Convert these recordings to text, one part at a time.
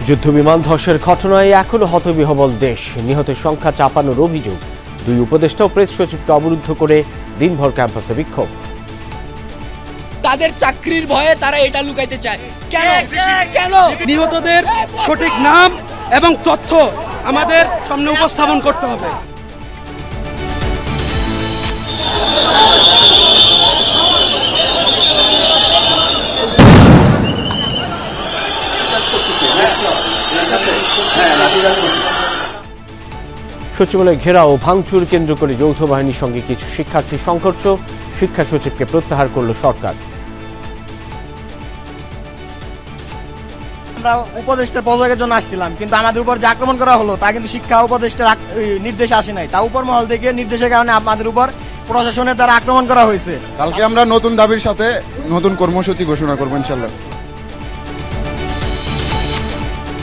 যুদ্ধবিমান ধসের ঘটনায় এখনো হতবিহ্বল দেশ। নিহতের সংখ্যা চাপানোর অভিযোগ। দুই উপদেষ্টা ও প্রেস সচিবকে অবরুদ্ধ করে দিনভর ক্যাম্পাসে বিক্ষোভ। তাদের চাকরির ভয়ে তারা এটা লুকাইতে চায়। কেন কেন? নিহতদের সঠিক নাম এবং তথ্য আমাদের সামনে উপস্থাপন করতে হবে। সচিবালয় ঘেরাও ও ভাঙচুর কেন্দ্র করে যৌথ বাহিনীর সঙ্গে কিছু শিক্ষার্থী সংঘর্ষ। শিক্ষা সচিবকে প্রত্যাহার করল সরকার। আমরা উপদেষ্টার পদত্যাগের জন্য আসছিলাম, কিন্তু আমাদের উপর যে আক্রমণ করা হলো তা কিন্তু শিক্ষা উপদেষ্টার নির্দেশে আসে নাই। তা উপর মহল থেকে নির্দেশের কারণে আমাদের উপর প্রশাসনের দ্বারা আক্রমণ করা হয়েছে। কালকে আমরা নতুন দাবির সাথে নতুন কর্মসূচি ঘোষণা করবো ইনশাল্লাহ।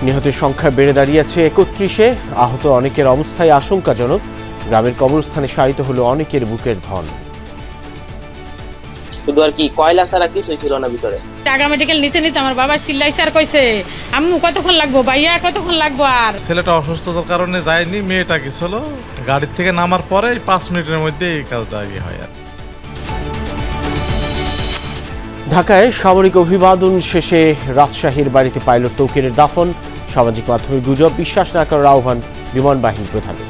নিহতের সংখ্যা বেড়ে দাঁড়িয়েছে ৩১-এ। আহত অনেকের অবস্থায় আশঙ্কাজনক। গ্রামের কবরস্থানে শায়িত হলো অনেকের বুকের ধন। শুধু আর কি কয়লা ছাড়া কিছুই ছিল না ভিতরে। টাকা মেডিকেল নিতে নিতে আমার বাবা চিল্লাই স্যার কইছে, আম্মু কতক্ষণ লাগবো, ভাইয়া কতক্ষণ লাগবো। আর ছেলেটা অসুস্থতার কারণে যায়নি, মেয়েটা গেছিল। গাড়ির থেকে নামার পরে 5 মিনিটের মধ্যে এই কাজটা আগে হয়। ঢাকায় সামরিক অভিবাদন শেষে রাজশাহীর বাড়িতে পাইলট তৌকিরের দাফন। সামাজিক মাধ্যমে গুজব বিশ্বাস না করার আহ্বান বিমান বাহিনী প্রধানের।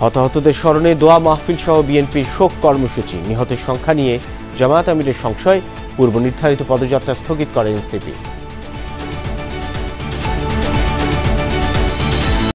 হতাহতদের স্মরণে দোয়া মাহফিল সহ বিএনপির শোক কর্মসূচি। নিহতের সংখ্যা নিয়ে জামায়াত আমিরের সংশয়। পূর্ব নির্ধারিত পদযাত্রা স্থগিত করে এনসিপি।